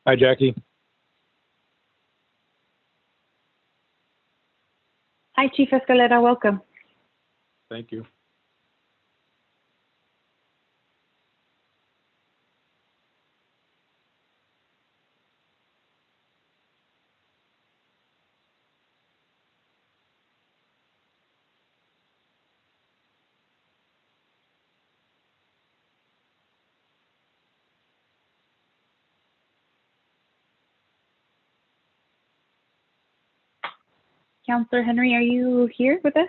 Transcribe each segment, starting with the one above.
Hi, Jackie. Hi, Chief Escalera. Welcome. Thank you. Counselor Henry, are you here with us?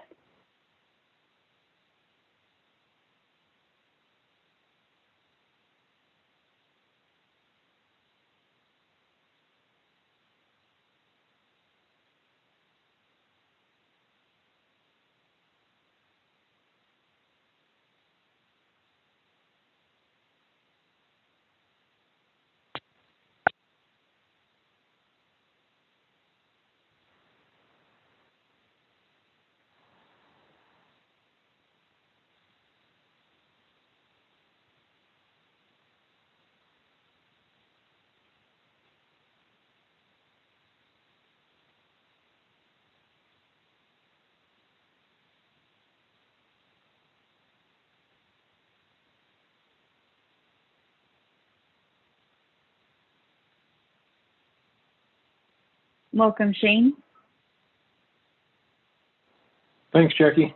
Welcome, Shane. Thanks, Jackie.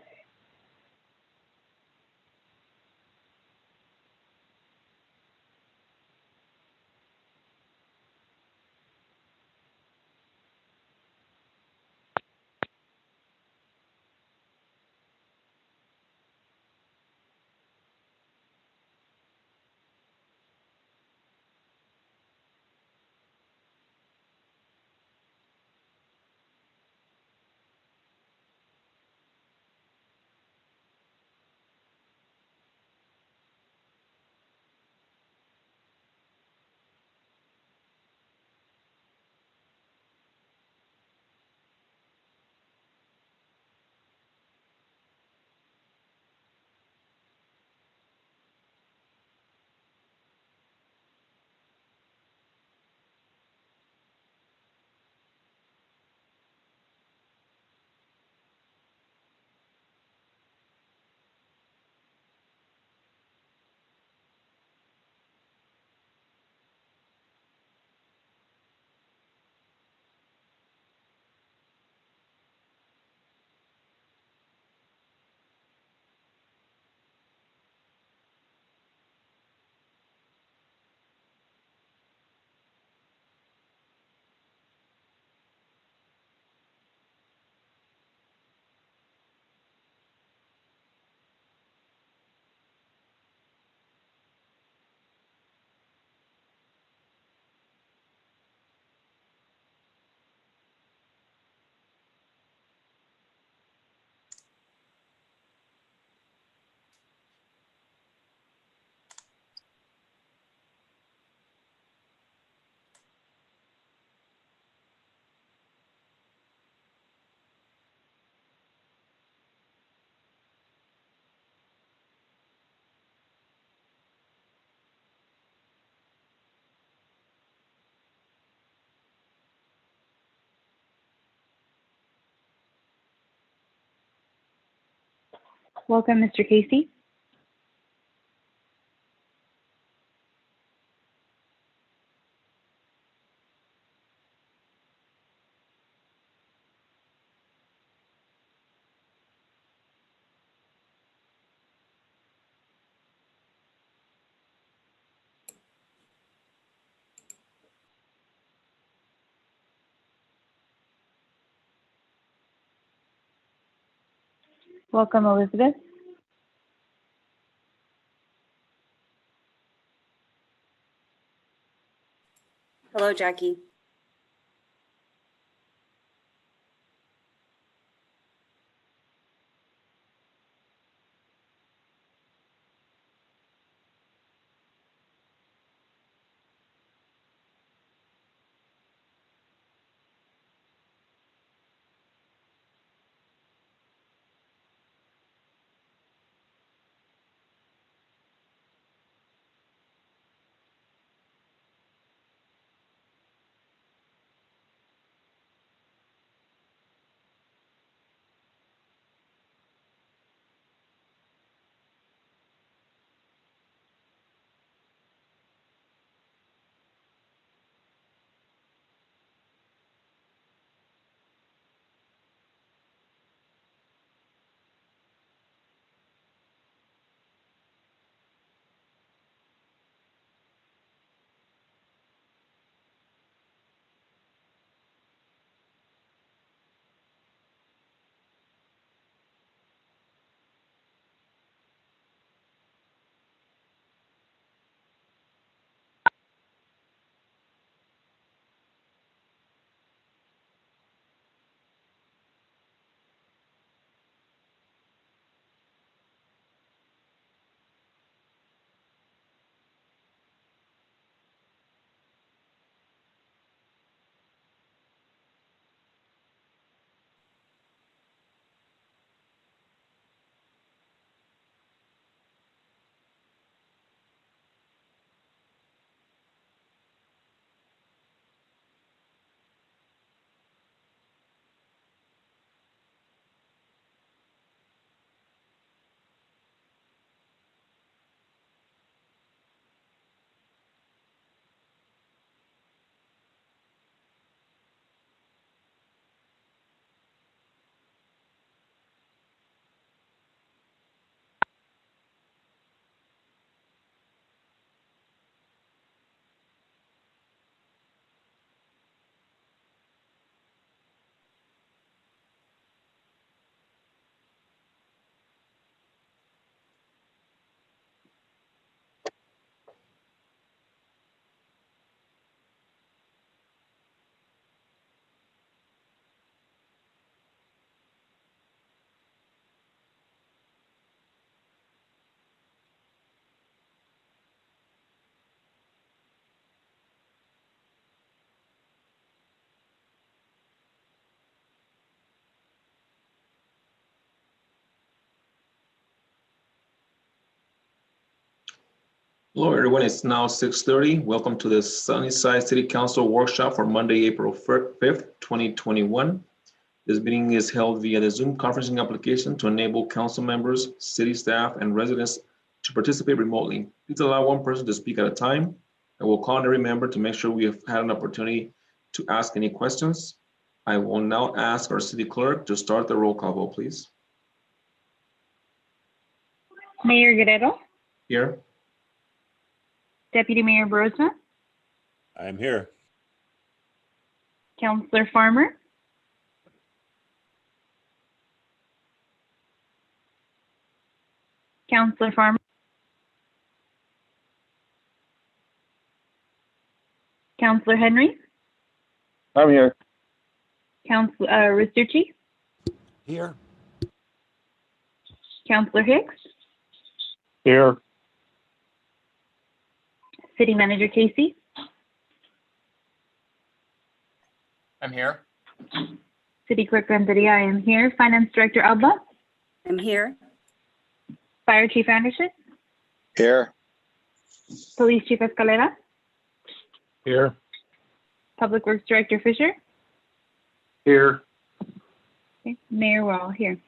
Welcome, Mr. Casey. Welcome, Elizabeth. Hello, Jackie. Hello, everyone. It's now 6:30. Welcome to the Sunnyside City Council Workshop for Monday, April 5th, 2021. This meeting is held via the Zoom conferencing application to enable council members, city staff, and residents to participate remotely. Please allow one person to speak at a time. I will call on every member to make sure we have had an opportunity to ask any questions. I will now ask our city clerk to start the roll call vote, please. Mayor Guerrero, Here. Deputy Mayor Brosma, I'm here. Councillor Farmer, Councillor Farmer, Councillor Henry, I'm here. Councillor Restucci, Here. Councillor Hicks, Here. City Manager Casey, I'm here. City Clerk Renteria, I am here. Finance Director Alba, I'm here. Fire Chief Anderson, Here. Police Chief Escalera, Here. Public Works Director Fisher, Here. okay. Mayor Wall here,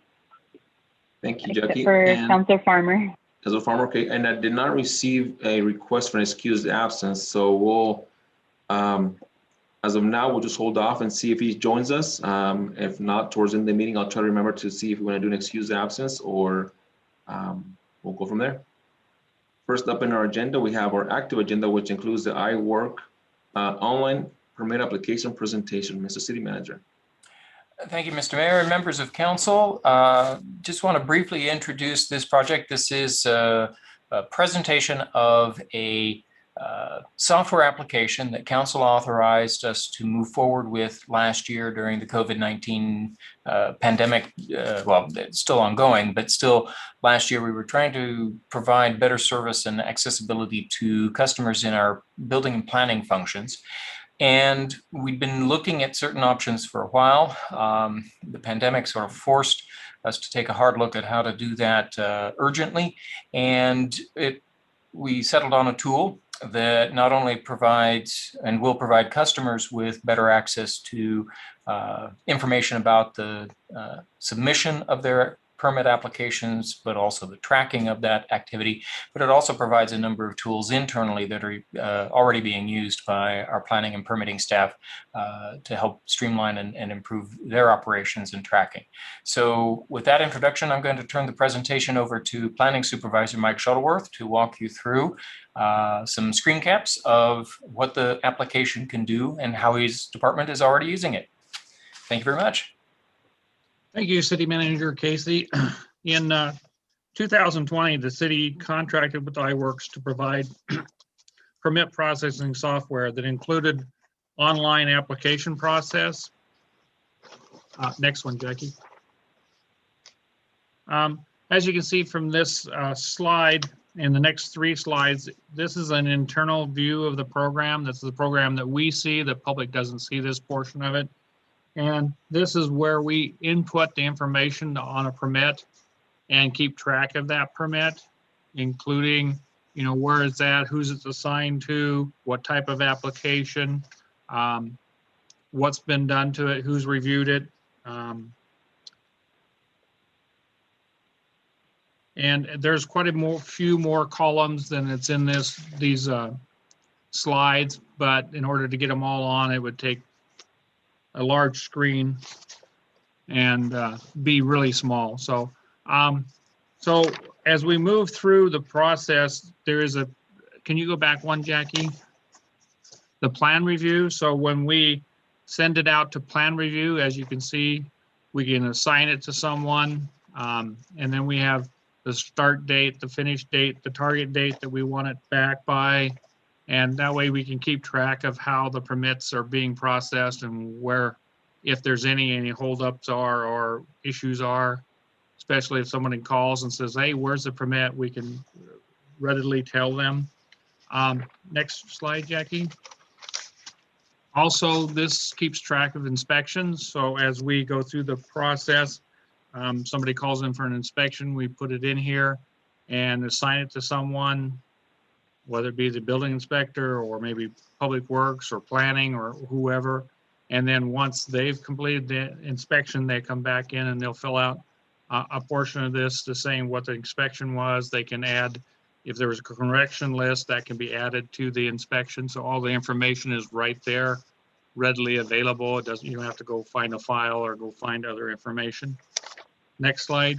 Thank you, except Jackie. for And Councillor Farmer. as a farmer, okay, and I did not receive a request for an excused absence, so we'll, as of now, we'll just hold off and see if he joins us. If not, towards the end of the meeting, I'll try to remember to see if we want to do an excused absence or we'll go from there. First up in our agenda, we have our active agenda, which includes the iWork online permit application presentation. Mr. City Manager. Thank you, Mr. Mayor and members of council. Just want to briefly introduce this project. This is a presentation of a software application that council authorized us to move forward with last year during the COVID-19 pandemic. Well, it's still ongoing, but still last year we were trying to provide better service and accessibility to customers in our building and planning functions. And we've been looking at certain options for a while. The pandemic sort of forced us to take a hard look at how to do that urgently. And we settled on a tool that not only provides and will provide customers with better access to information about the submission of their permit applications, but also the tracking of that activity. But it also provides a number of tools internally that are already being used by our planning and permitting staff to help streamline and improve their operations and tracking. So with that introduction, I'm going to turn the presentation over to Planning Supervisor Mike Shuttleworth to walk you through some screen caps of what the application can do and how his department is already using it. Thank you very much. Thank you, City Manager Casey. In 2020, the city contracted with iWorks to provide permit processing software that included online application process. Next one, Jackie. As you can see from this slide and the next three slides, this is an internal view of the program. This is the program that we see. The public doesn't see this portion of it. And this is where we input the information on a permit and keep track of that permit, including, you know, where it's at, who's it's assigned to, what type of application, what's been done to it, who's reviewed it. And there's quite a few more columns than it's in these slides, but in order to get them all on, it would take a large screen and be really small. So, so as we move through the process, there is can you go back one, Jackie? The plan review. So when we send it out to plan review, as you can see, we can assign it to someone. And then we have the start date, the finish date, the target date that we want it back by. And that way we can keep track of how the permits are being processed and where, if there's any holdups are or issues are, especially if somebody calls and says, hey, where's the permit? We can readily tell them. Next slide, Jackie. Also, this keeps track of inspections. So as we go through the process, somebody calls in for an inspection, we put it in here and assign it to someone. whether it be the building inspector or maybe public works or planning or whoever. And then once they've completed the inspection, they come back in and they'll fill out a portion of this to saying what the inspection was. They can add, if there was a correction list, that can be added to the inspection. So all the information is right there, readily available. It doesn't, you don't have to go find a file or go find other information. Next slide,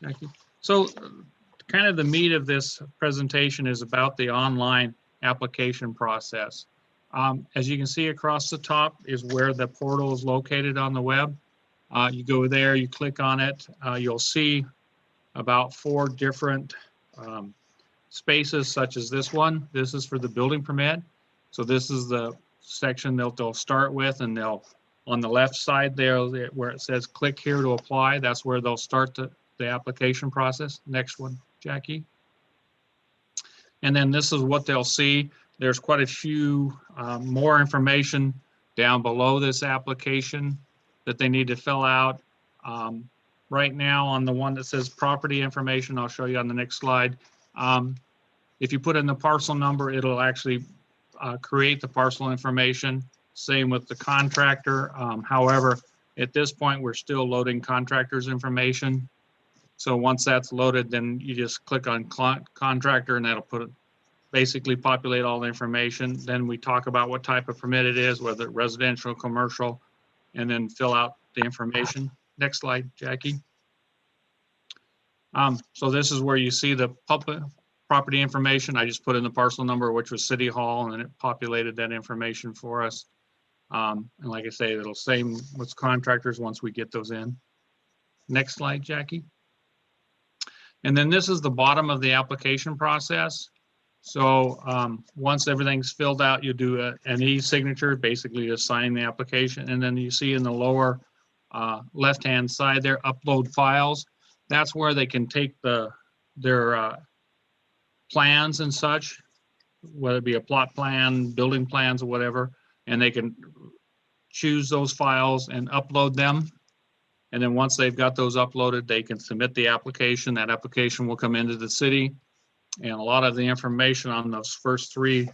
Jackie. So kind of the meat of this presentation is about the online application process. As you can see across the top is where the portal is located on the web. You go there, you click on it, you'll see about 4 different spaces such as this one. This is for the building permit. So this is the section they'll start with, and they'll, on the left side there where it says click here to apply, that's where they'll start the application process. Next one, Jackie. And then this is what they'll see. There's quite a few more information down below this application that they need to fill out. Right now on the one that says property information, I'll show you on the next slide. If you put in the parcel number, it'll actually create the parcel information. Same with the contractor. However, at this point, we're still loading contractor's information. So once that's loaded, then you just click on contractor and that'll basically populate all the information. Then we talk about what type of permit it is, whether residential, commercial, and then fill out the information. Next slide, Jackie. So this is where you see the public property information. I just put in the parcel number, which was City Hall, and it populated that information for us. And like I say, it'll same with contractors once we get those in. Next slide, Jackie. And then this is the bottom of the application process. So once everything's filled out, you do an e-signature, basically just signing the application. And then you see in the lower left-hand side there, upload files. That's where they can take their plans and such, whether it be a plot plan, building plans or whatever, and they can choose those files and upload them. And then once they've got those uploaded, they can submit the application. That application will come into the city. And a lot of the information on those first 3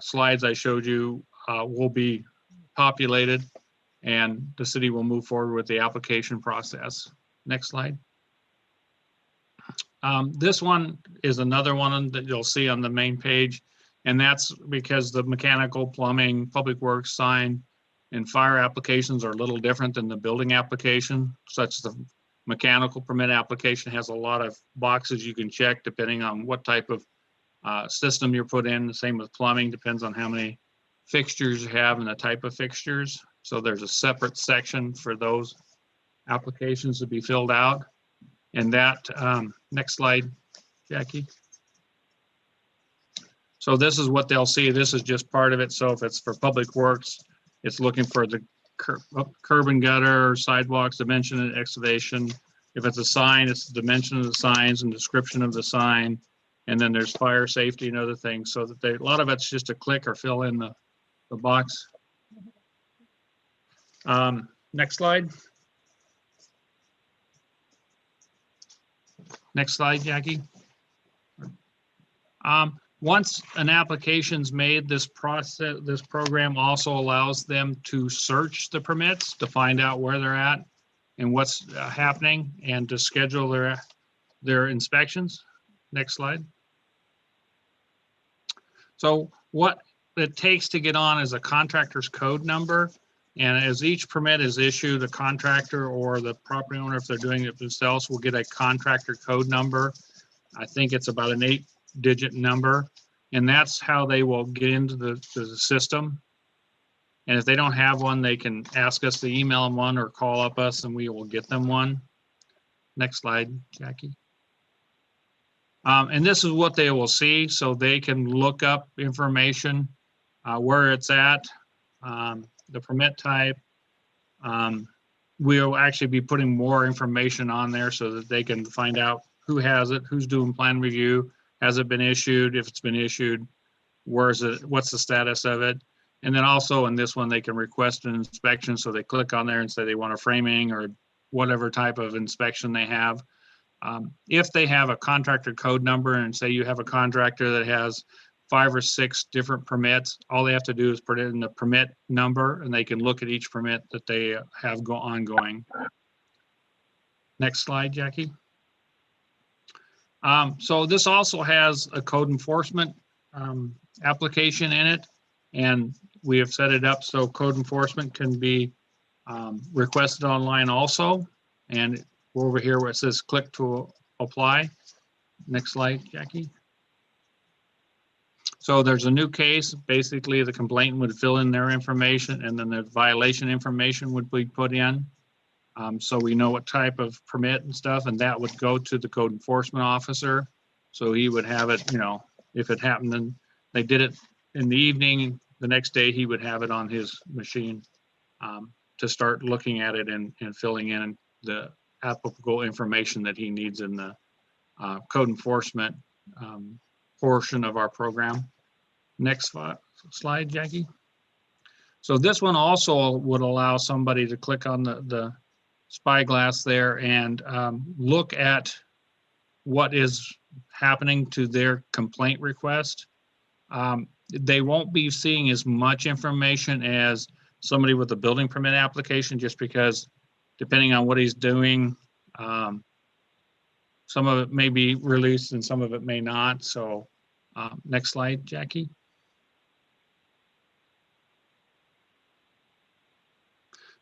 slides I showed you will be populated, and the city will move forward with the application process. Next slide. This one is another one that you'll see on the main page, and that's because the mechanical, plumbing, public works, sign, and fire applications are a little different than the building application, such as the mechanical permit application has a lot of boxes you can check depending on what type of system you're put in. The same with plumbing, depends on how many fixtures you have and the type of fixtures. So there's a separate section for those applications to be filled out. And that, next slide, Jackie. So this is what they'll see. This is just part of it. So if it's for public works, it's looking for the curb and gutter, sidewalks, dimension and excavation. If it's a sign, it's the dimension of the signs and description of the sign. And then there's fire safety and other things. So that a lot of it's just a click or fill in the box. Next slide. Next slide, Jackie. Once an application's made, this program also allows them to search the permits to find out where they're at and what's happening, and to schedule their inspections. Next slide. So what it takes to get on is a contractor's code number. And as each permit is issued, a contractor or the property owner, if they're doing it themselves, will get a contractor code number. I think it's about an 8-digit number. And that's how they will get into the system. And if they don't have one, they can ask us to email them one or call up us and we will get them one. Next slide, Jackie. And this is what they will see. So they can look up information, where it's at, the permit type. We'll actually be putting more information on there so that they can find out who has it, who's doing plan review, has it been issued, if it's been issued, where is it, what's the status of it. And then also in this one, they can request an inspection. So they click on there and say they want a framing or whatever type of inspection they have. If they have a contractor code number and say you have a contractor that has 5 or 6 different permits, all they have to do is put in the permit number and they can look at each permit that they have ongoing. Next slide, Jackie. So this also has a code enforcement application in it, and we have set it up so code enforcement can be requested online also. And over here where it says click to apply. Next slide, Jackie. So there's a new case. Basically, the complainant would fill in their information and then the violation information would be put in. So we know what type of permit and stuff, and that would go to the code enforcement officer. So he would have it, you know, if it happened and they did it in the evening, the next day he would have it on his machine to start looking at it and filling in the applicable information that he needs in the code enforcement portion of our program. Next slide, Jackie. So this one also would allow somebody to click on the spyglass there and look at what is happening to their complaint request. They won't be seeing as much information as somebody with a building permit application, just because depending on what he's doing, some of it may be released and some of it may not. So next slide, Jackie.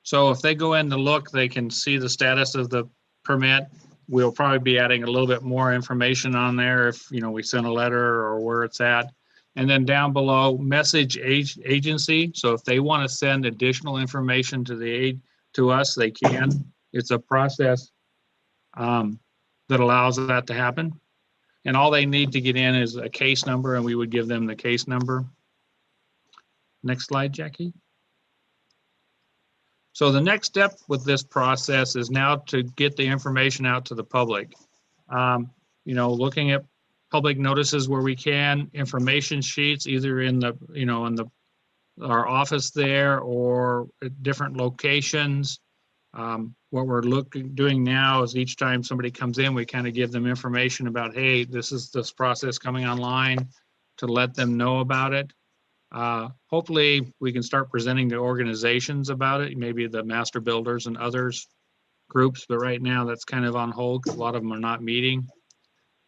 So if they go in to look, they can see the status of the permit. We'll probably be adding a little bit more information on there if, you know, we send a letter or where it's at. And then down below, message agency. So if they want to send additional information to us, they can. It's a process that allows that to happen. And all they need to get in is a case number, and we would give them the case number. Next slide, Jackie. So the next step with this process is now to get the information out to the public. You know, looking at public notices where we can, information sheets, either in the, you know, in our office there or at different locations. What we're doing now is each time somebody comes in, we kind of give them information about, hey, this is this process coming online, to let them know about it. Hopefully we can start presenting to organizations about it, maybe the master builders and others groups, but right now that's kind of on hold because a lot of them are not meeting.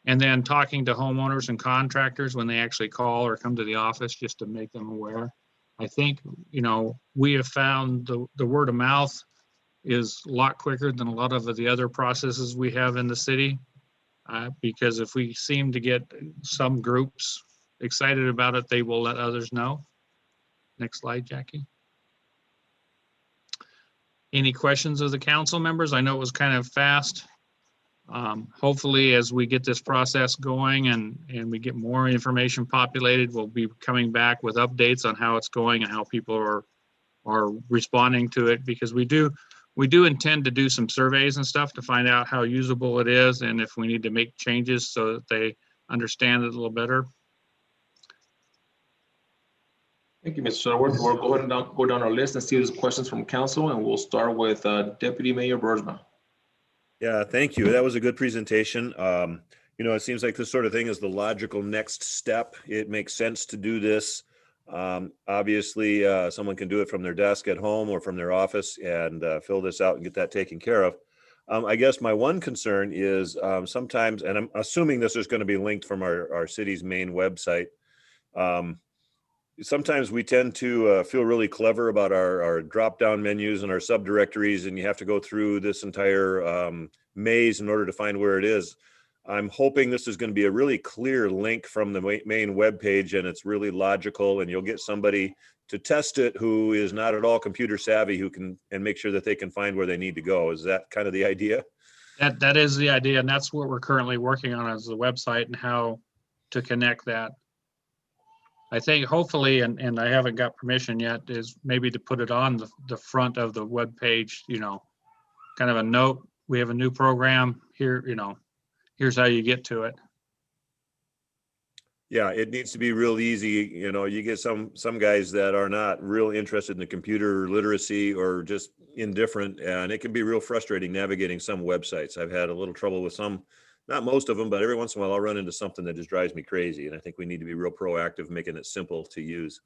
And then talking to homeowners and contractors when they actually call or come to the office, just to make them aware. I think, you know, we have found the word of mouth is a lot quicker than a lot of the other processes we have in the city. Because if we seem to get some groups excited about it, they will let others know. Next slide, Jackie. Any questions of the council members? I know it was kind of fast. Hopefully, as we get this process going and we get more information populated, we'll be coming back with updates on how it's going and how people are responding to it, because we do intend to do some surveys and stuff to find out how usable it is and if we need to make changes so that they understand it a little better. Thank you, Mr. Shuttleworth. We'll go ahead and go down our list and see if there's questions from council, and we'll start with Deputy Mayor Bergsma. Yeah, thank you. That was a good presentation. You know, it seems like this sort of thing is the logical next step. It makes sense to do this. Obviously, someone can do it from their desk at home or from their office and fill this out and get that taken care of. I guess my one concern is sometimes, and I'm assuming this is going to be linked from our city's main website. Sometimes we tend to feel really clever about our drop-down menus and our subdirectories, and you have to go through this entire maze in order to find where it is. I'm hoping this is going to be a really clear link from the main web page, and it's really logical, and you'll get somebody to test it who is not at all computer savvy, who can and make sure that they can find where they need to go. Is that kind of the idea? That is the idea, and that's what we're currently working on, is the website and how to connect that. I think hopefully, and I haven't got permission yet, is maybe to put it on the front of the web page, you know, kind of a note. We have a new program here, you know, here's how you get to it. Yeah, it needs to be real easy. You know, you get some guys that are not real interested in the computer literacy or just indifferent, and it can be real frustrating navigating some websites. I've had a little trouble with some, not most of them, but every once in a while I'll run into something that just drives me crazy. And I think we need to be real proactive, making it simple to use.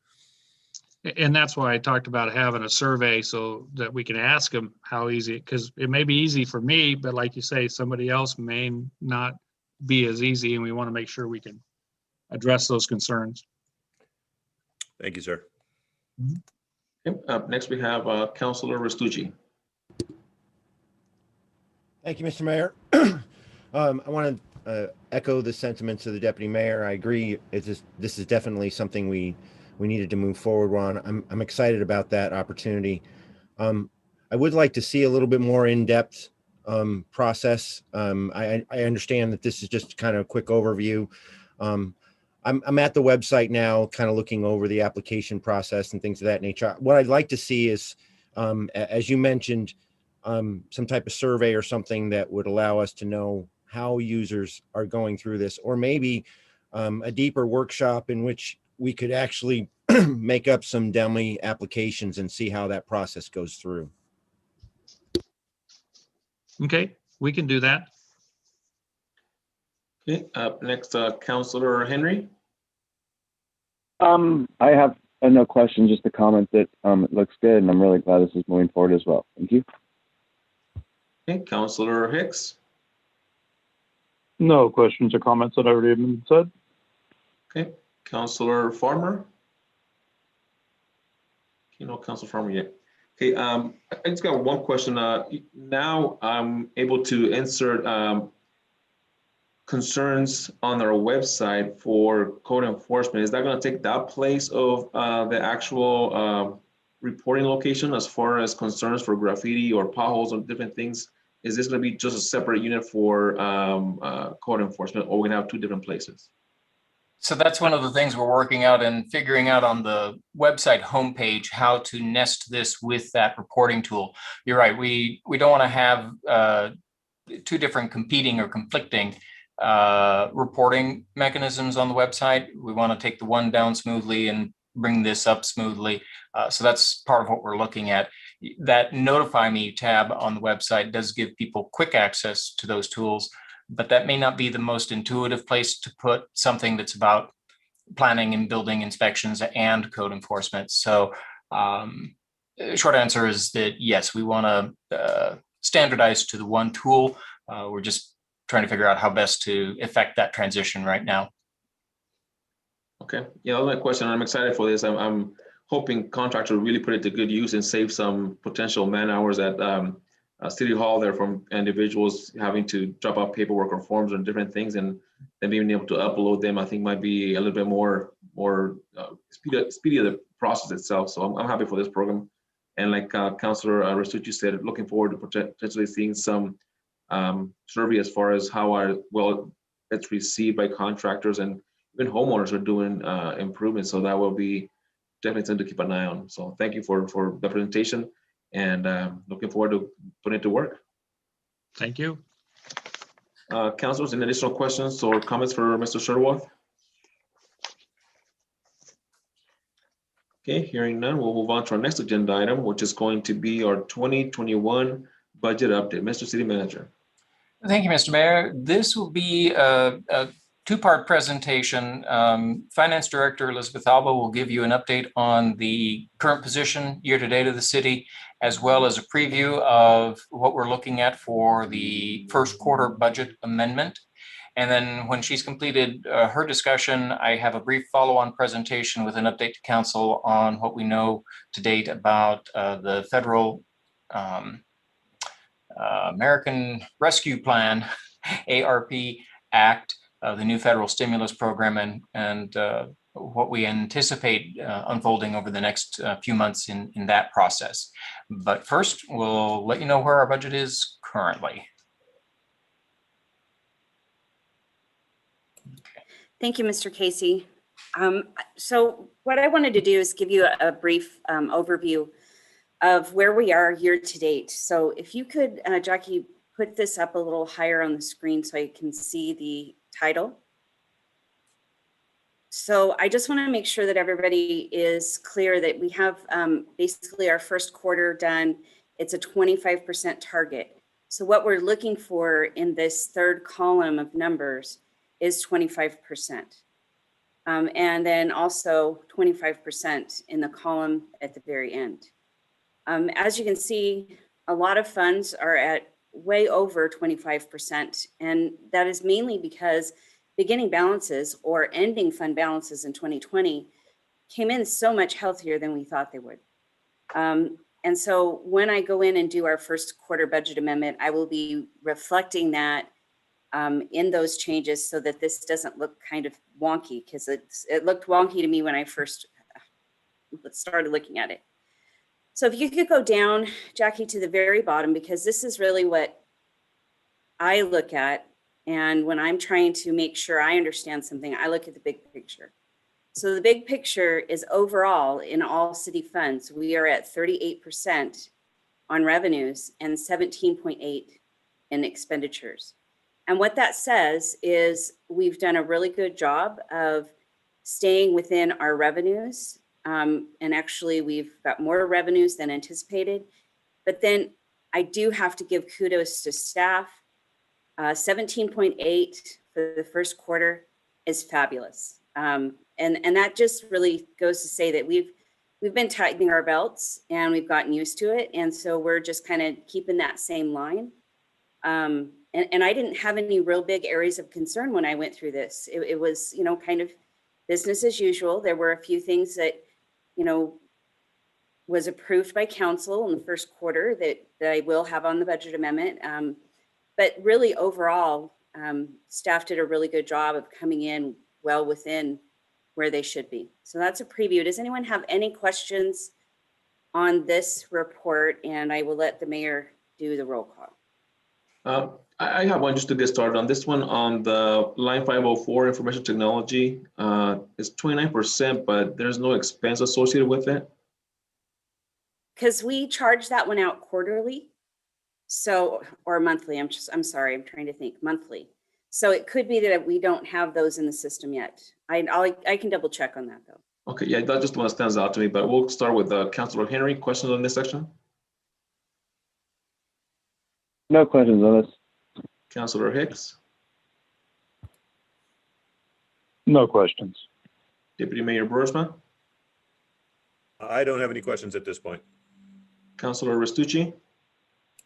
And that's why I talked about having a survey so that we can ask them how easy, because it may be easy for me, but like you say, somebody else may not be as easy, and we want to make sure we can address those concerns. Thank you, sir. Okay, up next we have Councilor Restucci. Thank you, Mr. Mayor. I want to echo the sentiments of the deputy mayor. I agree. This is definitely something we needed to move forward on. I'm excited about that opportunity. I would like to see a little bit more in-depth process. I understand that this is just kind of a quick overview. I'm at the website now, kind of looking over the application process and things of that nature. What I'd like to see is, as you mentioned, some type of survey or something that would allow us to know how users are going through this, or maybe a deeper workshop in which we could actually make up some dummy applications and see how that process goes through. Okay, we can do that. Okay, up next, Councilor Henry. I have no question, just a comment that it looks good, and I'm really glad this is moving forward as well. Thank you. Okay, Councilor Hicks. No questions or comments that already have been said. Okay, Councilor Farmer. You know, Councilor Farmer yet. Okay, I just got one question. Now I'm able to insert concerns on our website for code enforcement. Is that going to take that place of the actual reporting location as far as concerns for graffiti or potholes or different things? Is this going to be just a separate unit for code enforcement, or we have two different places? So that's one of the things we're working out and figuring out on the website homepage, how to nest this with that reporting tool. You're right. We don't want to have two different competing or conflicting reporting mechanisms on the website. We want to take the one down smoothly and bring this up smoothly. So that's part of what we're looking at. That Notify Me tab on the website does give people quick access to those tools, but that may not be the most intuitive place to put something that's about planning and building inspections and code enforcement. So short answer is that yes, we want to standardize to the one tool. We're just trying to figure out how best to effect that transition right now. Okay, yeah, that was my question. I'm excited for this. I'm hoping contractors really put it to good use and save some potential man hours at City Hall there from individuals having to drop off paperwork or forms and different things, and then being able to upload them, I think might be a little bit more speedy of the process itself. So I'm happy for this program. And like Councilor Restucci said, looking forward to potentially seeing some survey as far as how well it's received by contractors, and even homeowners are doing improvements. So that will be definitely something to keep an eye on. So thank you for the presentation, and looking forward to putting it to work. Thank you. Councilors, any additional questions or comments for Mr. Sherwood? Okay, hearing none, we'll move on to our next agenda item, which is going to be our 2021 budget update. Mr. City Manager. Thank you, Mr. Mayor. This will be a two-part presentation. Finance Director Elizabeth Alba will give you an update on the current position year-to-date of the city, as well as a preview of what we're looking at for the first quarter budget amendment. And then when she's completed her discussion, I have a brief follow-on presentation with an update to council on what we know to date about the federal American Rescue Plan, ARP Act, the new federal stimulus program, and what we anticipate unfolding over the next few months in that process. But first, we'll let you know where our budget is currently. Thank you, Mr. Casey. So what I wanted to do is give you a brief overview of where we are year to date. So if you could, Jackie, put this up a little higher on the screen so you can see the title. So I just want to make sure that everybody is clear that we have basically our first quarter done. It's a 25% target. So what we're looking for in this third column of numbers is 25%. And then also 25% in the column at the very end. As you can see, a lot of funds are at way over 25%. And that is mainly because beginning balances or ending fund balances in 2020 came in so much healthier than we thought they would. And so when I go in and do our first quarter budget amendment, I will be reflecting that in those changes so that this doesn't look kind of wonky, because it looked wonky to me when I first started looking at it. So if you could go down, Jackie, to the very bottom, because this is really what I look at. And when I'm trying to make sure I understand something, I look at the big picture. So the big picture is overall in all city funds, we are at 38% on revenues and 17.8 in expenditures. And what that says is we've done a really good job of staying within our revenues. And actually we've got more revenues than anticipated. But then I do have to give kudos to staff. 17.8 for the first quarter is fabulous. And that just really goes to say that we've been tightening our belts and we've gotten used to it. And so we're just kind of keeping that same line. And I didn't have any real big areas of concern when I went through this. It was, you know, kind of business as usual. There were a few things that, you know, was approved by council in the first quarter that I will have on the budget amendment. But really overall, staff did a really good job of coming in well within where they should be. So that's a preview. Does anyone have any questions on this report? And I will let the mayor do the roll call. I have one just to get started on this one. On the line 504 information technology, it's 29%, but there's no expense associated with it. Because we charge that one out quarterly. So, or monthly, I'm sorry, I'm trying to think, monthly. So it could be that we don't have those in the system yet. I can double check on that though. Okay, yeah, that's just the one that stands out to me, but we'll start with Councilor Henry. Questions on this section? No questions on this. Councilor Hicks, No questions. Deputy Mayor Burisma, I don't have any questions at this point. Councilor Restucci.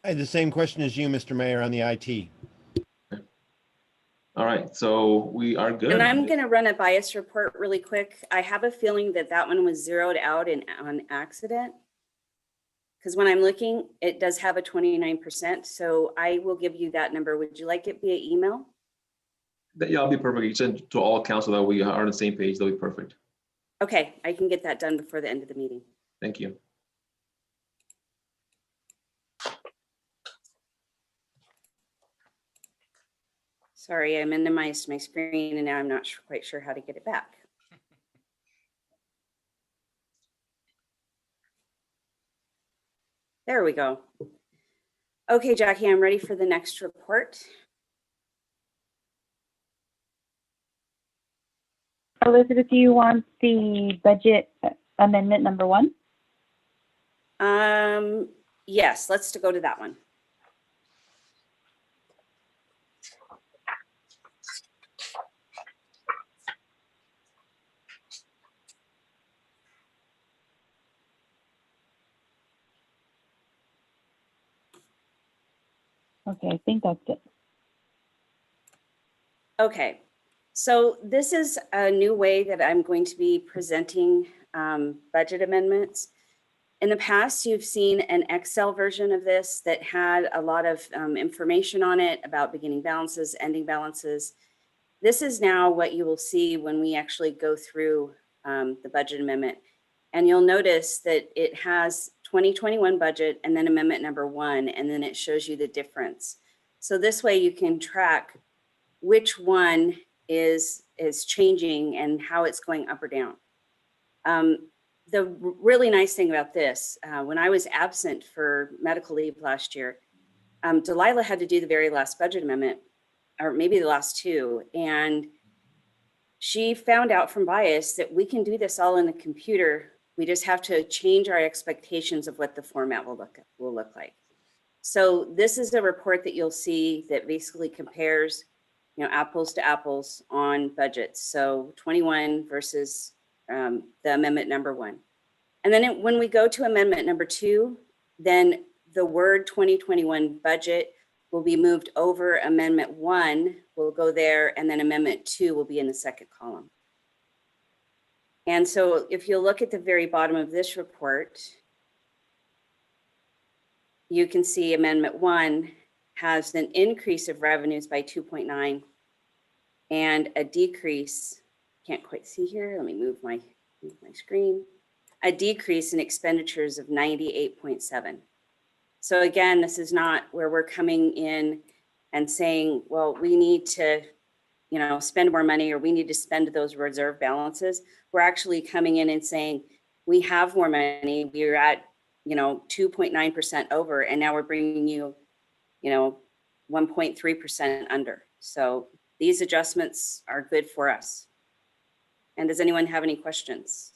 I had the same question as you, Mr. Mayor, on the IT. All right, so we are good. And I'm going to run a bias report really quick. I have a feeling that that one was zeroed out on accident. Because when I'm looking, it does have a 29%. So I will give you that number. Would you like it via email? Yeah, I'll be perfect. You send to all council that we are on the same page. That'll be perfect. Okay, I can get that done before the end of the meeting. Thank you. Sorry, I minimized my screen and now I'm not quite sure how to get it back. There we go. Okay, Jackie, I'm ready for the next report. Elizabeth, do you want the budget amendment number 1? Yes, let's go to that one. Okay, I think that's it. Okay, so this is a new way that I'm going to be presenting budget amendments. In the past, you've seen an Excel version of this that had a lot of information on it about beginning balances, ending balances. This is now what you will see when we actually go through the budget amendment. And you'll notice that it has 2021 budget and then amendment number 1, and then it shows you the difference. So this way you can track which one is changing and how it's going up or down. The really nice thing about this, when I was absent for medical leave last year, Delilah had to do the very last budget amendment, or maybe the last 2. And she found out from bias that we can do this all in the computer. We just have to change our expectations of what the format will look like. So this is a report that you'll see that basically compares, apples to apples on budgets. So 21 versus the amendment number 1. And then when we go to amendment number 2, then the word 2021 budget will be moved over. Amendment 1 will go there, and then amendment 2 will be in the second column. And so if you look at the very bottom of this report, you can see amendment 1 has an increase of revenues by 2.9 and a decrease, can't quite see here, let me move my screen, a decrease in expenditures of 98.7. So again, this is not where we're coming in and saying, well, we need to, spend more money, or we need to spend those reserve balances. We're actually coming in and saying, we have more money, we're at 2.9% over, and now we're bringing you, 1.3% under. So these adjustments are good for us. And does anyone have any questions?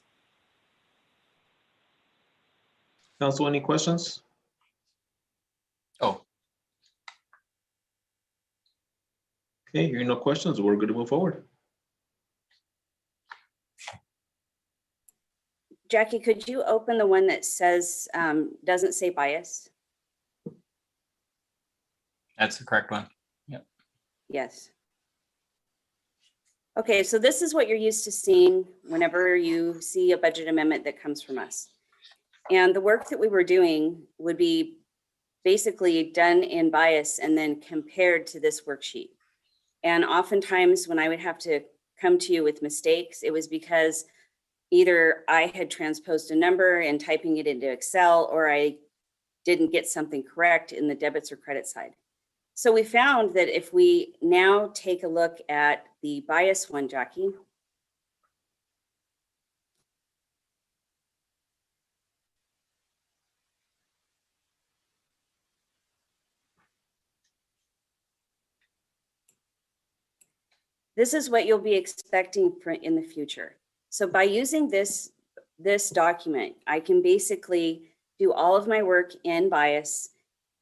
Council, any questions? Oh, Okay, hearing no questions, we're good to move forward. Jackie, could you open the one that says, doesn't say bias? that's the correct one. Yes. Okay, so this is what you're used to seeing whenever you see a budget amendment that comes from us. And the work that we were doing would be basically done in bias and then compared to this worksheet. And oftentimes when I would have to come to you with mistakes, it was because either I had transposed a number and typing it into Excel, or I didn't get something correct in the debits or credit side. So we found that if we now take a look at the bias one, Jackie. This is what you'll be expecting in the future. So by using this document, I can basically do all of my work in bias.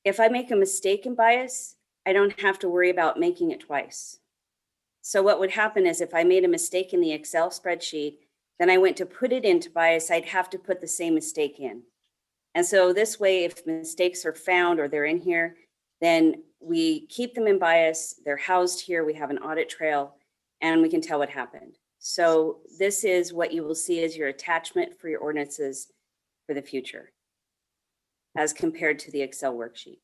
If I make a mistake in bias, I don't have to worry about making it twice. So what would happen is if I made a mistake in the Excel spreadsheet, then I went to put it into bias, I'd have to put the same mistake in. And so this way, if mistakes are found or they're in here, then we keep them in bias, they're housed here, we have an audit trail, and we can tell what happened. So this is what you will see as your attachment for your ordinances for the future, as compared to the Excel worksheet.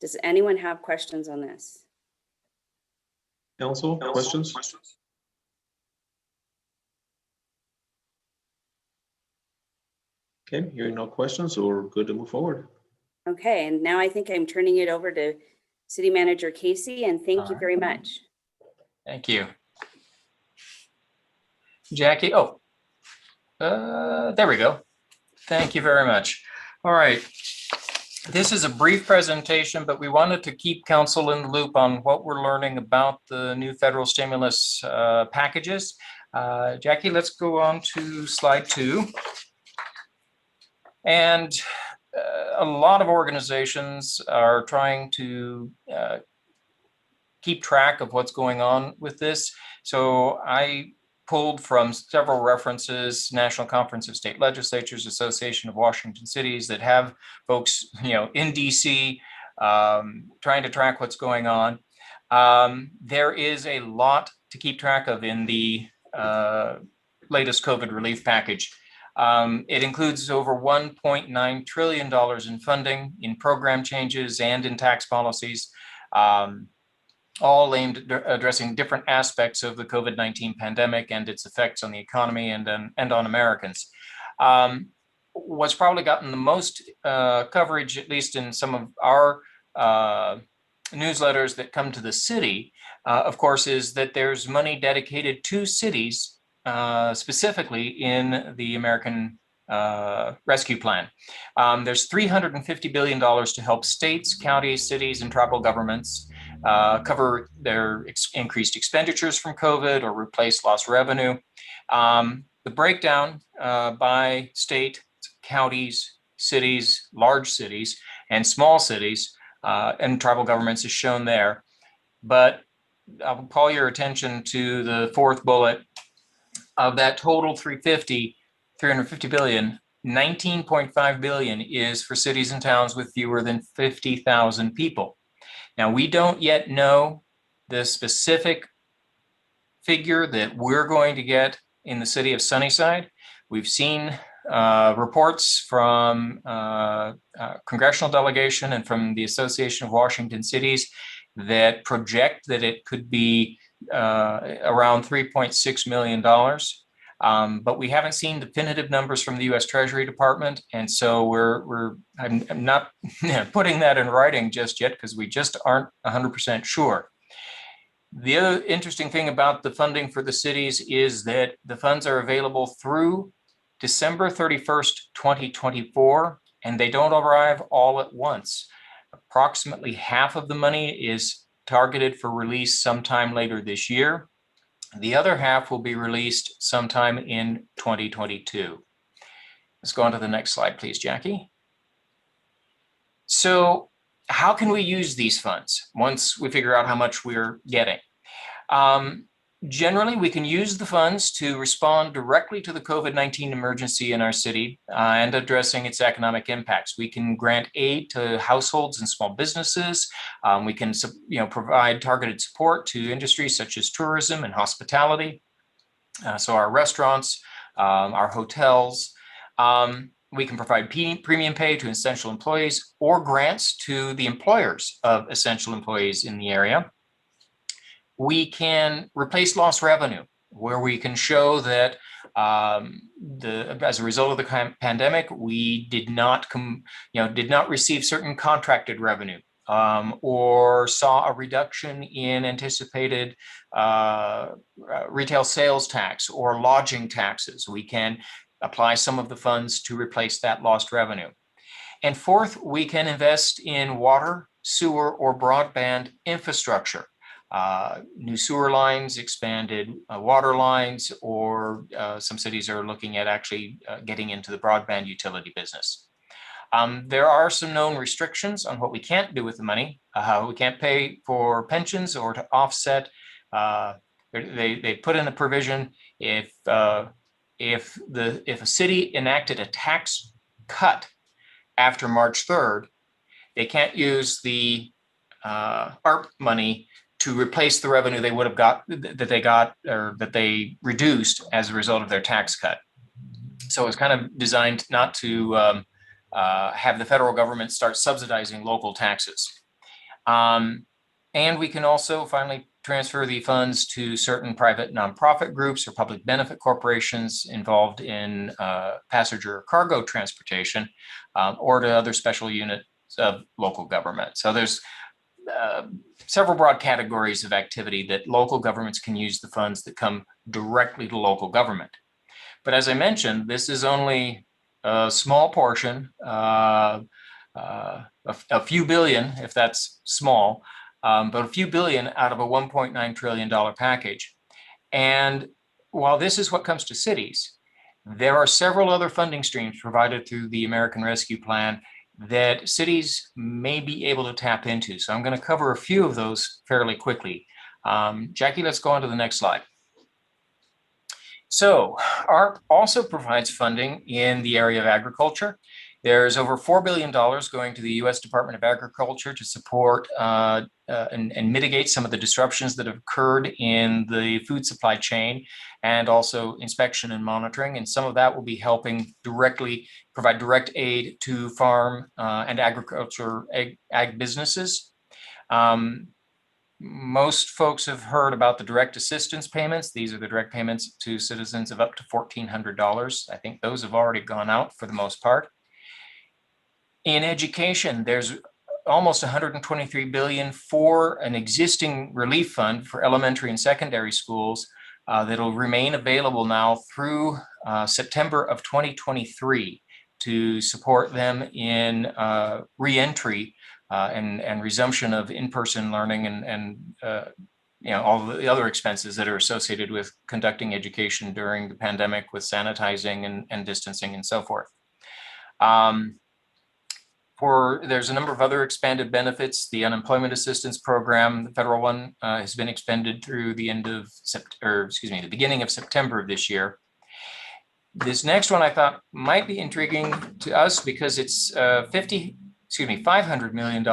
Does anyone have questions on this? Council, questions? Okay, hearing no questions, so we're good to move forward. Okay, and now I think I'm turning it over to City Manager Casey, and thank you very much. Thank you. Jackie, there we go. Thank you very much. All right. This is a brief presentation, but we wanted to keep council in the loop on what we're learning about the new federal stimulus packages. Jackie, let's go on to slide 2. And a lot of organizations are trying to keep track of what's going on with this. So I pulled from several references, National Conference of State Legislatures, Association of Washington Cities, that have folks, in DC trying to track what's going on. There is a lot to keep track of in the latest COVID relief package. It includes over $1.9 trillion in funding, in program changes, and in tax policies, all aimed at addressing different aspects of the COVID-19 pandemic and its effects on the economy and on Americans. What's probably gotten the most coverage, at least in some of our newsletters that come to the city, of course, is that there's money dedicated to cities, specifically in the American Rescue Plan. There's $350 billion to help states, counties, cities, and tribal governments. cover their increased expenditures from COVID or replace lost revenue. The breakdown by state, counties, cities, large cities, and small cities and tribal governments is shown there. But I'll call your attention to the fourth bullet. Of that total 350 billion, 19.5 billion is for cities and towns with fewer than 50,000 people. Now, we don't yet know the specific figure that we're going to get in the city of Sunnyside. We've seen reports from congressional delegation and from the Association of Washington Cities that project that it could be around $3.6 million. But we haven't seen definitive numbers from the U.S. Treasury Department. And so I'm not putting that in writing just yet because we just aren't 100% sure. The other interesting thing about the funding for the cities is that the funds are available through December 31st, 2024, and they don't arrive all at once. Approximately half of the money is targeted for release sometime later this year. The other half will be released sometime in 2022. Let's go on to the next slide, please, Jackie. So how can we use these funds once we figure out how much we're getting? Generally, we can use the funds to respond directly to the COVID-19 emergency in our city and addressing its economic impacts. We can grant aid to households and small businesses. We can provide targeted support to industries such as tourism and hospitality. So our restaurants, our hotels. We can provide premium pay to essential employees or grants to the employers of essential employees in the area. We can replace lost revenue, where we can show that as a result of the pandemic, we did not receive certain contracted revenue or saw a reduction in anticipated retail sales tax or lodging taxes. We can apply some of the funds to replace that lost revenue. And fourth, we can invest in water, sewer, or broadband infrastructure. New sewer lines, expanded water lines, or some cities are looking at actually getting into the broadband utility business. There are some known restrictions on what we can't do with the money. We can't pay for pensions or to offset. They put in a provision if a city enacted a tax cut after March 3rd, they can't use the ARP money to replace the revenue they would have got that they reduced as a result of their tax cut. So it's kind of designed not to have the federal government start subsidizing local taxes. And we can also finally transfer the funds to certain private nonprofit groups or public benefit corporations involved in passenger or cargo transportation, or to other special units of local government. So there's several broad categories of activity that local governments can use the funds that come directly to local government. But as I mentioned, this is only a small portion, a few billion, if that's small, but a few billion out of a $1.9 trillion package. And while this is what comes to cities, there are several other funding streams provided through the American Rescue Plan that cities may be able to tap into. So I'm going to cover a few of those fairly quickly. Jackie, let's go on to the next slide. So ARP also provides funding in the area of agriculture. There's over $4 billion going to the U.S. Department of Agriculture to support and mitigate some of the disruptions that have occurred in the food supply chain, and also inspection and monitoring. And some of that will be helping provide direct aid to farm and agriculture ag businesses. Most folks have heard about the direct assistance payments. These are the direct payments to citizens of up to $1,400. I think those have already gone out for the most part. In education, there's almost $123 billion for an existing relief fund for elementary and secondary schools that'll remain available now through September of 2023 to support them in reentry and resumption of in-person learning and all the other expenses that are associated with conducting education during the pandemic with sanitizing and distancing and so forth. There's a number of other expanded benefits. The unemployment assistance program, the federal one, has been expended through the the beginning of September of this year. This next one I thought might be intriguing to us because it's $500 million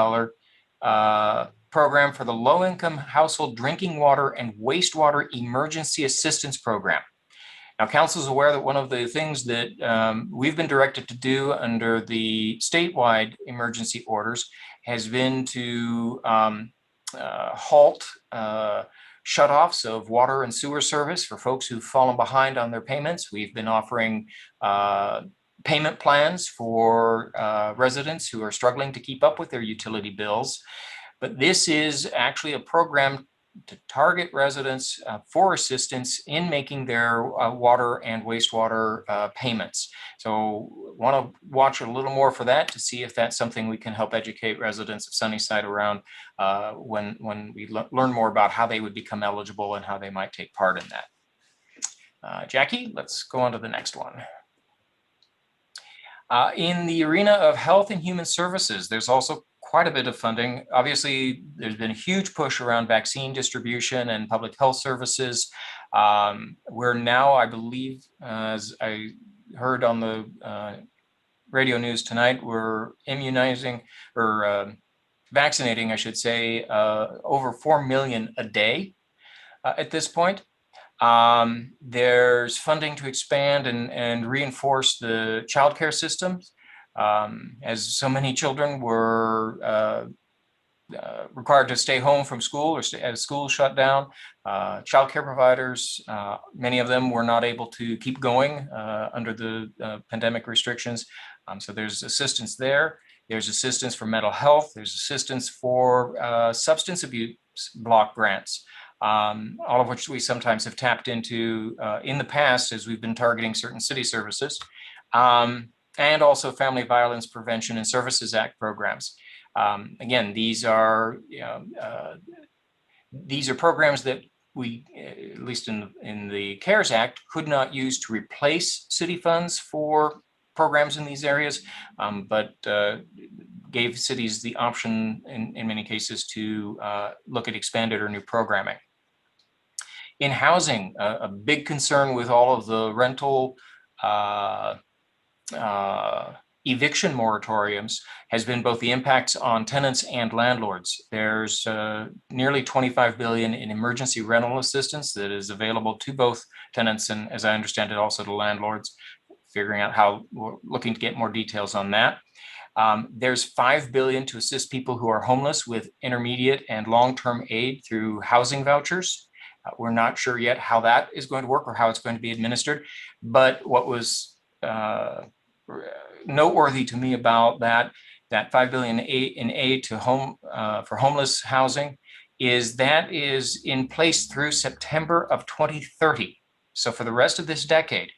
program for the low-income household drinking water and wastewater emergency assistance program. Now, council is aware that one of the things that we've been directed to do under the statewide emergency orders has been to halt shutoffs of water and sewer service for folks who've fallen behind on their payments. We've been offering payment plans for residents who are struggling to keep up with their utility bills. But this is actually a program to target residents for assistance in making their water and wastewater payments. So want to watch a little more for that to see if that's something we can help educate residents of Sunnyside around when we learn more about how they would become eligible and how they might take part in that. Jackie, let's go on to the next one. In the arena of health and human services, there's also quite a bit of funding. Obviously, there's been a huge push around vaccine distribution and public health services. We're now, I believe, as I heard on the radio news tonight, we're immunizing or vaccinating, I should say, over 4 million a day at this point. There's funding to expand and reinforce the childcare systems. As so many children were required to stay home from school or as school shut down, childcare providers, many of them were not able to keep going under the pandemic restrictions. So there's assistance there. There's assistance for mental health. There's assistance for substance abuse block grants. All of which we sometimes have tapped into in the past as we've been targeting certain city services, and also Family Violence Prevention and Services Act programs. Again, these are programs that we, at least in the CARES Act, could not use to replace city funds for programs in these areas, but gave cities the option in many cases to look at expanded or new programming. In housing, a big concern with all of the rental eviction moratoriums has been both the impacts on tenants and landlords. There's nearly $25 billion in emergency rental assistance that is available to both tenants and, as I understand it, also to landlords. Figuring out how we're looking to get more details on that. There's $5 billion to assist people who are homeless with intermediate and long-term aid through housing vouchers. We're not sure yet how that is going to work or how it's going to be administered. But what was noteworthy to me about that $5 billion in aid to for homeless housing is that is in place through September of 2030. So for the rest of this decade,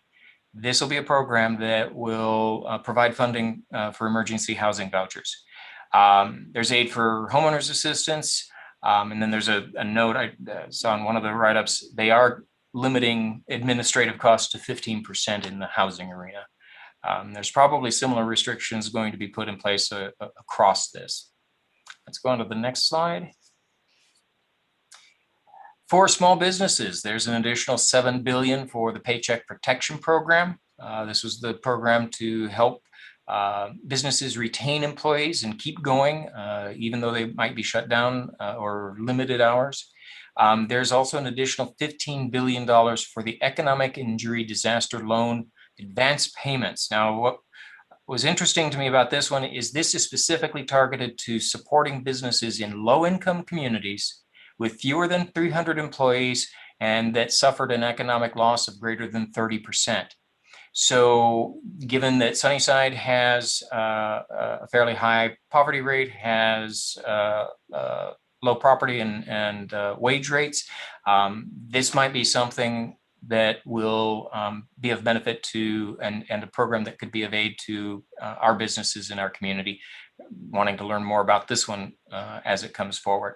this will be a program that will provide funding for emergency housing vouchers. There's aid for homeowners assistance. And then there's a note I saw in one of the write-ups. They are limiting administrative costs to 15% in the housing arena. There's probably similar restrictions going to be put in place across this. Let's go on to the next slide. For small businesses, there's an additional $7 billion for the Paycheck Protection Program. This was the program to help businesses retain employees and keep going, even though they might be shut down or limited hours. There's also an additional $15 billion for the Economic Injury Disaster Loan advance payments. Now, what was interesting to me about this one is this is specifically targeted to supporting businesses in low-income communities with fewer than 300 employees and that suffered an economic loss of greater than 30%. So given that Sunnyside has a fairly high poverty rate, has low property and wage rates, this might be something that will be of benefit to, and a program that could be of aid to our businesses in our community. Wanting to learn more about this one as it comes forward.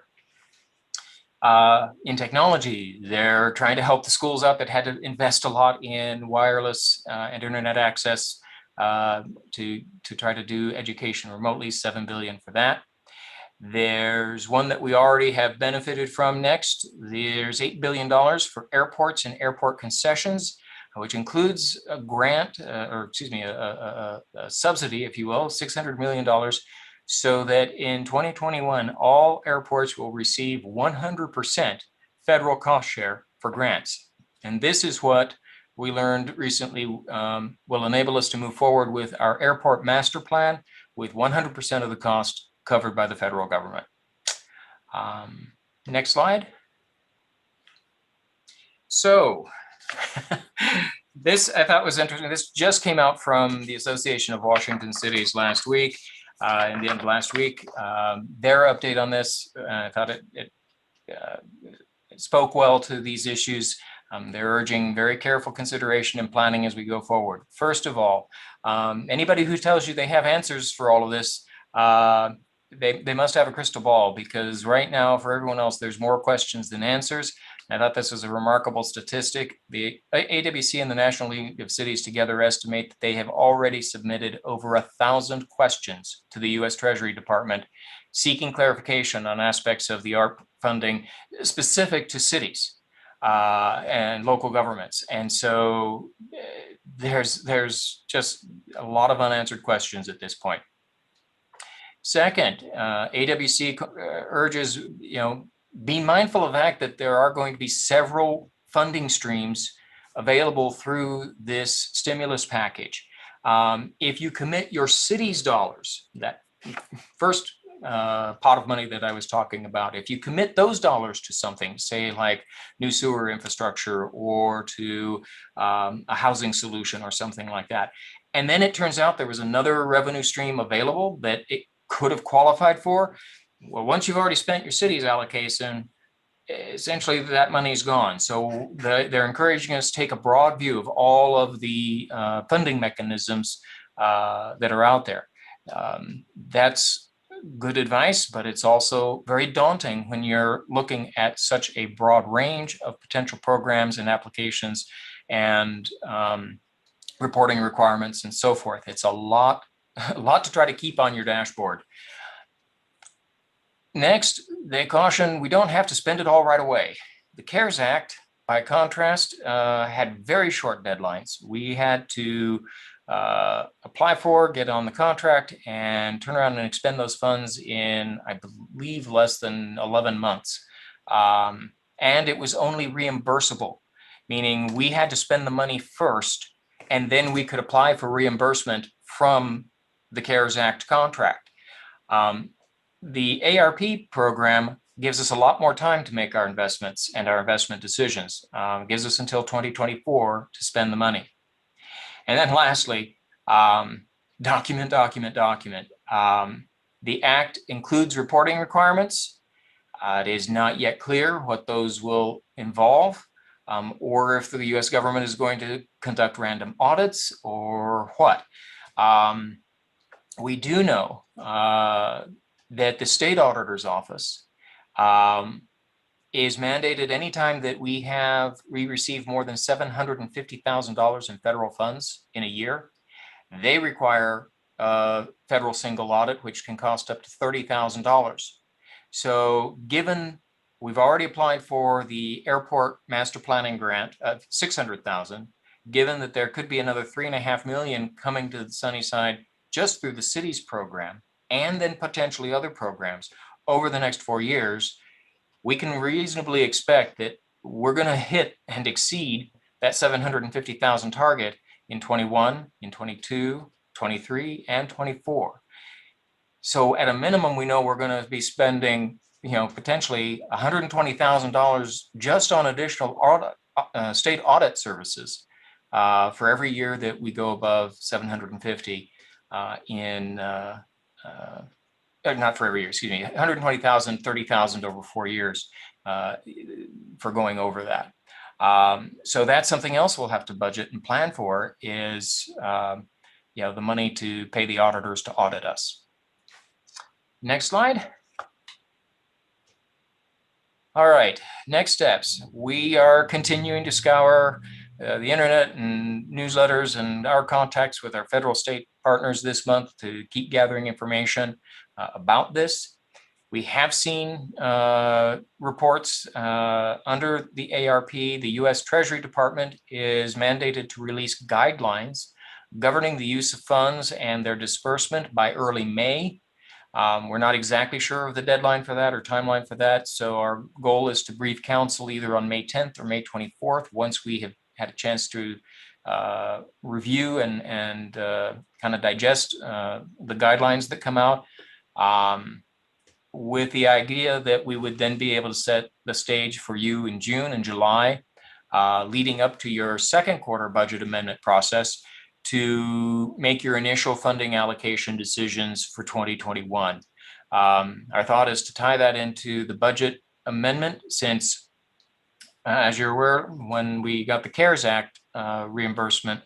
In technology, they're trying to help the schools up. It had to invest a lot in wireless and internet access to try to do education remotely, $7 billion for that. There's one that we already have benefited from next. There's $8 billion for airports and airport concessions, which includes a grant, a subsidy, if you will, $600 million, so that in 2021, all airports will receive 100% federal cost share for grants. And this is what we learned recently will enable us to move forward with our airport master plan with 100% of the cost covered by the federal government. Next slide. So this I thought was interesting. This just came out from the Association of Washington Cities last week, in the end of last week. Their update on this, I thought it spoke well to these issues. They're urging very careful consideration and planning as we go forward. First of all, anybody who tells you they have answers for all of this, they must have a crystal ball, because right now for everyone else, there's more questions than answers. I thought this was a remarkable statistic. The AWC and the National League of Cities together estimate that they have already submitted over 1,000 questions to the U.S. Treasury Department seeking clarification on aspects of the ARP funding specific to cities and local governments. And so there's just a lot of unanswered questions at this point. Second, AWC urges, be mindful of the fact that there are going to be several funding streams available through this stimulus package. If you commit your city's dollars, that first pot of money that I was talking about, if you commit those dollars to something, say like new sewer infrastructure or to a housing solution or something like that, and then it turns out there was another revenue stream available that it could have qualified for, well, once you've already spent your city's allocation, essentially that money's gone. So they're encouraging us to take a broad view of all of the funding mechanisms that are out there. That's good advice, but it's also very daunting when you're looking at such a broad range of potential programs and applications and reporting requirements and so forth. It's a lot to try to keep on your dashboard. Next, they caution we don't have to spend it all right away. The CARES Act, by contrast, had very short deadlines. We had to apply for, get on the contract, and turn around and expend those funds in, I believe, less than 11 months. And it was only reimbursable, meaning we had to spend the money first, and then we could apply for reimbursement from the CARES Act contract. The ARP program gives us a lot more time to make our investments and our investment decisions. Gives us until 2024 to spend the money. And then lastly, document. The Act includes reporting requirements. It is not yet clear what those will involve, or if the US government is going to conduct random audits or what. We do know that the state auditor's office is mandated anytime that we receive more than $750,000 in federal funds in a year, they require a federal single audit, which can cost up to $30,000. So given we've already applied for the airport master planning grant of $600,000, given that there could be another $3.5 million coming to the Sunnyside just through the city's program, and then potentially other programs over the next 4 years, we can reasonably expect that we're going to hit and exceed that 750,000 target in 21, in 22, 23, and 24. So at a minimum, we know we're going to be spending, potentially $120,000 just on additional state audit services for every year that we go above 750 not for every year, excuse me, 120,000, 30,000 over 4 years for going over that. So that's something else we'll have to budget and plan for is, the money to pay the auditors to audit us. Next slide. All right, next steps. We are continuing to scour the internet and newsletters and our contacts with our federal state partners this month to keep gathering information about this. We have seen reports under the ARP. The U.S. Treasury Department is mandated to release guidelines governing the use of funds and their disbursement by early May. We're not exactly sure of the deadline for that or timeline for that. So our goal is to brief council either on May 10th or May 24th, once we have had a chance to review and kind of digest the guidelines that come out, with the idea that we would then be able to set the stage for you in June and July, leading up to your second quarter budget amendment process, to make your initial funding allocation decisions for 2021. Our thought is to tie that into the budget amendment, since, as you're aware, when we got the CARES Act reimbursement,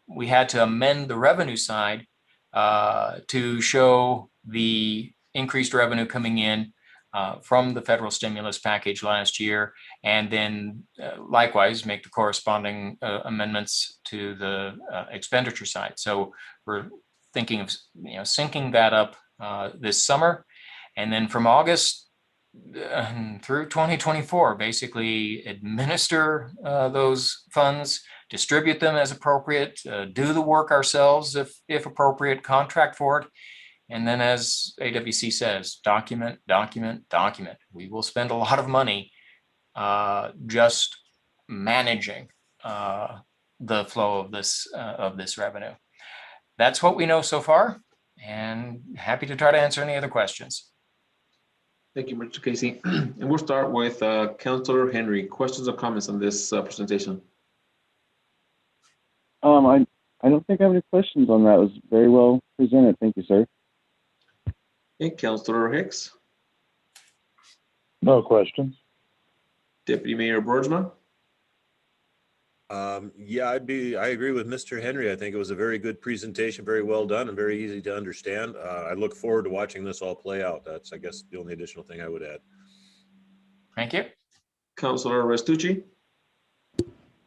we had to amend the revenue side to show the increased revenue coming in from the federal stimulus package last year, and then likewise make the corresponding amendments to the expenditure side. So we're thinking of syncing that up this summer, and then from August through 2024, basically administer those funds, distribute them as appropriate, do the work ourselves if appropriate, contract for it. And then, as AWC says, document, document, document. We will spend a lot of money just managing the flow of this revenue. That's what we know so far, and happy to try to answer any other questions. Thank you, Mr. Casey. And we'll start with Councilor Henry. Questions or comments on this presentation? I don't think I have any questions on that. It was very well presented. Thank you, sir. Okay, Councilor Hicks. No questions. Deputy Mayor Boersma. Yeah, I agree with Mr. Henry. I think it was a very good presentation, very well done, and very easy to understand. I look forward to watching this all play out. That's, I guess, the only additional thing I would add. Thank you. Councilor Restucci.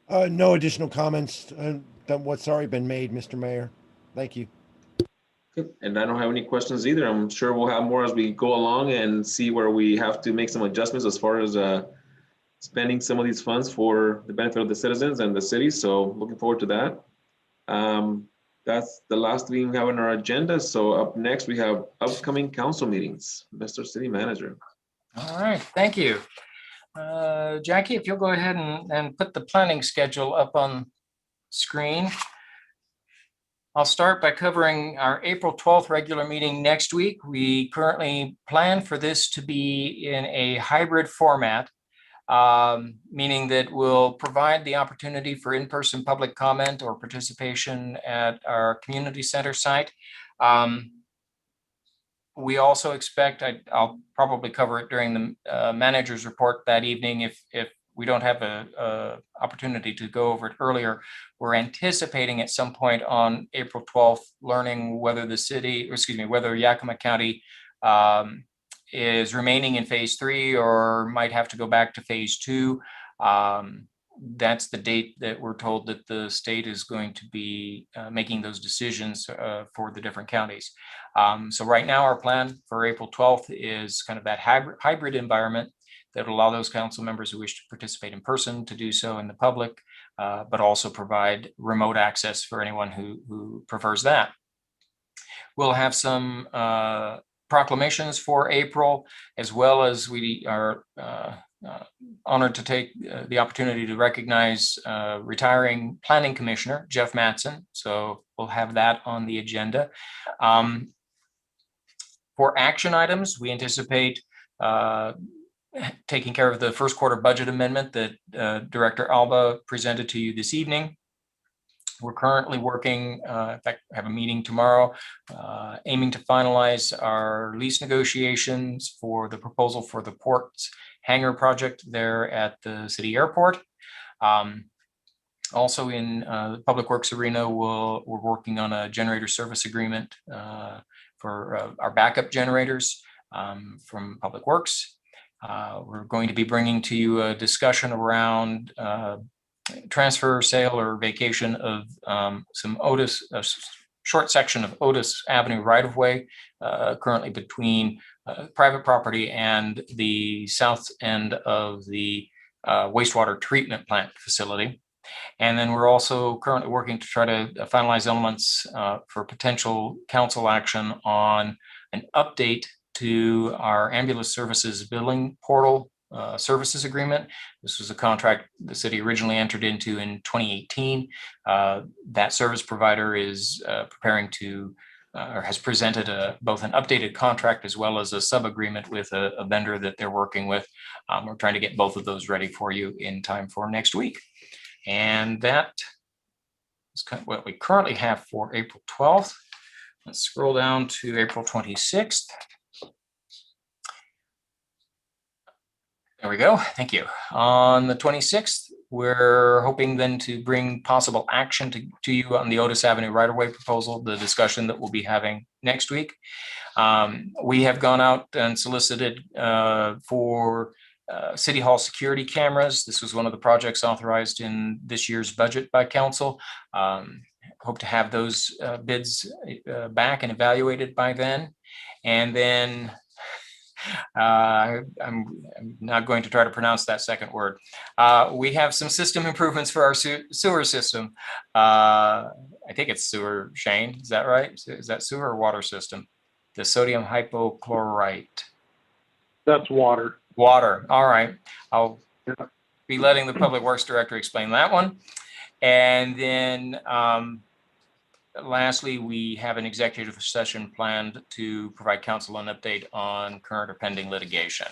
No additional comments than what's already been made, Mr. Mayor. Thank you. Okay. And I don't have any questions either. I'm sure we'll have more as we go along and see where we have to make some adjustments as far as spending some of these funds for the benefit of the citizens and the city. So looking forward to that. That's the last thing we have on our agenda. So up next, we have upcoming council meetings. Mr. City Manager. All right, thank you. Jackie, if you'll go ahead and put the planning schedule up on screen. I'll start by covering our April 12th regular meeting next week. We currently plan for this to be in a hybrid format, meaning that we'll provide the opportunity for in-person public comment or participation at our community center site. We also expect, I'll probably cover it during the manager's report that evening if we don't have a opportunity to go over it earlier. We're anticipating at some point on April 12th, learning whether whether Yakima County is remaining in phase 3 or might have to go back to phase 2. That's the date that we're told that the state is going to be making those decisions for the different counties. So right now our plan for April 12th is kind of that hybrid environment that will allow those council members who wish to participate in person to do so in the public, but also provide remote access for anyone who prefers that. We'll have some proclamations for April, as well as we are honored to take the opportunity to recognize retiring planning commissioner, Jeff Mattson. So we'll have that on the agenda. For action items, we anticipate taking care of the first quarter budget amendment that Director Alba presented to you this evening. We're currently working, in fact, I have a meeting tomorrow, aiming to finalize our lease negotiations for the proposal for the port's hangar project there at the city airport. Also in the Public Works arena, we're working on a generator service agreement for our backup generators from Public Works. We're going to be bringing to you a discussion around transfer, sale, or vacation of some Otis, a short section of Otis Avenue right-of-way, currently between private property and the south end of the wastewater treatment plant facility. And then we're also currently working to try to finalize elements for potential council action on an update to our ambulance services billing portal services agreement. This was a contract the city originally entered into in 2018. That service provider is preparing to or has presented both an updated contract as well as a sub-agreement with a vendor that they're working with. We're trying to get both of those ready for you in time for next week. And that is kind of what we currently have for April 12th. Let's scroll down to April 26th. There we go. Thank you. On the 26th, we're hoping then to bring possible action to you on the Otis Avenue right-of-way proposal, the discussion that we'll be having next week. We have gone out and solicited for City Hall security cameras. This was one of the projects authorized in this year's budget by council. Hope to have those bids back and evaluated by then. And then I'm not going to try to pronounce that second word. We have some system improvements for our sewer system. I think it's sewer, Shane, is that right? Is that sewer or water system? The sodium hypochlorite. That's water. Water, all right. I'll be letting the Public Works Director explain that one. And then lastly, we have an executive session planned to provide council an update on current or pending litigation.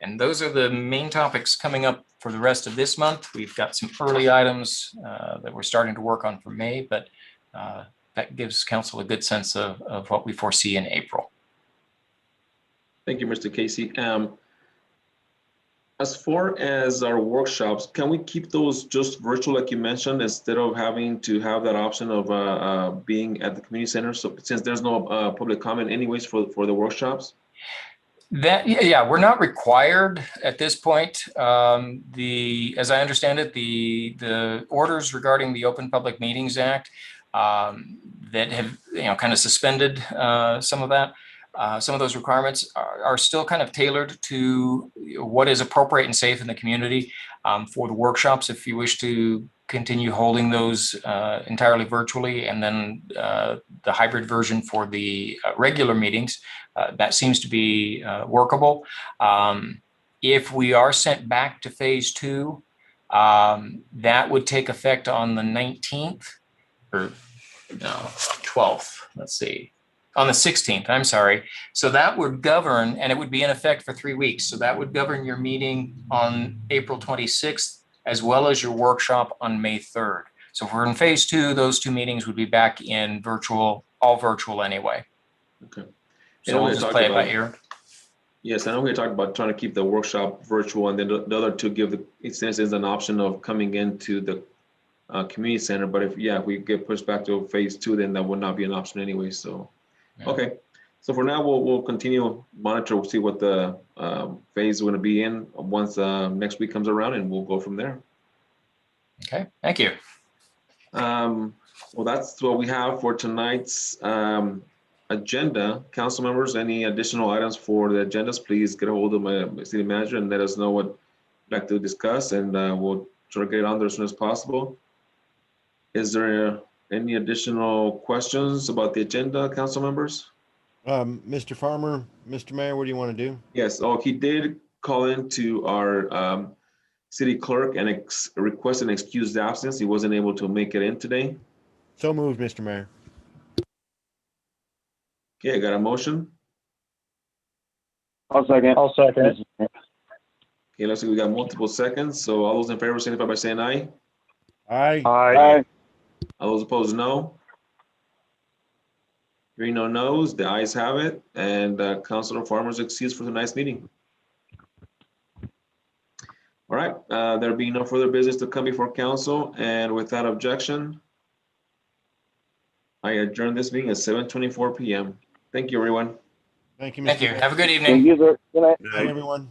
And those are the main topics coming up for the rest of this month. We've got some early items that we're starting to work on for May, but that gives council a good sense of what we foresee in April. Thank you, Mr. Casey. As far as our workshops, can we keep those just virtual like you mentioned, instead of having to have that option of being at the community center? So since there's no public comment anyways for the workshops? Yeah, we're not required at this point. As I understand it, the orders regarding the Open Public Meetings Act that have kind of suspended some of that. Some of those requirements are still kind of tailored to what is appropriate and safe in the community. For the workshops, if you wish to continue holding those entirely virtually, and then the hybrid version for the regular meetings, that seems to be workable. If we are sent back to phase 2, that would take effect on the 19th or no, 12th. Let's see. On the 16th, I'm sorry. So that would govern, and it would be in effect for 3 weeks. So that would govern your meeting on April 26th, as well as your workshop on May 3rd. So if we're in phase 2, those 2 meetings would be back in virtual, all virtual anyway. Okay. So we'll just play it by ear. Yes, I know we talked about trying to keep the workshop virtual, and then the other 2 give the citizens an option of coming into the community center. But if we get pushed back to phase 2, then that would not be an option anyway. So. Yeah. Okay, so for now we'll continue monitor. We'll see what the phase is going to be in once next week comes around, and we'll go from there. Okay, thank you. Well, that's what we have for tonight's agenda. Council members, any additional items for the agendas? Please get a hold of my city manager and let us know what you'd like to discuss, and we'll try to get it on there as soon as possible. Is there any additional questions about the agenda, council members? Mr. Farmer, Mr. Mayor, what do you want to do? Yes, he did call into our city clerk and request an excused absence. He wasn't able to make it in today. So moved, Mr. Mayor. Okay, I got a motion. I'll second. Okay, let's see, we got multiple seconds. So all those in favor signify by saying aye. Aye. Aye. All those opposed, no. Hearing no no's, the ayes have it, and Councilor Farmer's excused for tonight's meeting. All All right, there being no further business to come before council, and without objection, I adjourn this meeting at 7:24 p.m. Thank you, everyone. Thank you, Mr. Thank you. Mayor. Have a good Thank evening. you, sir. Good night. Good Bye, night. everyone.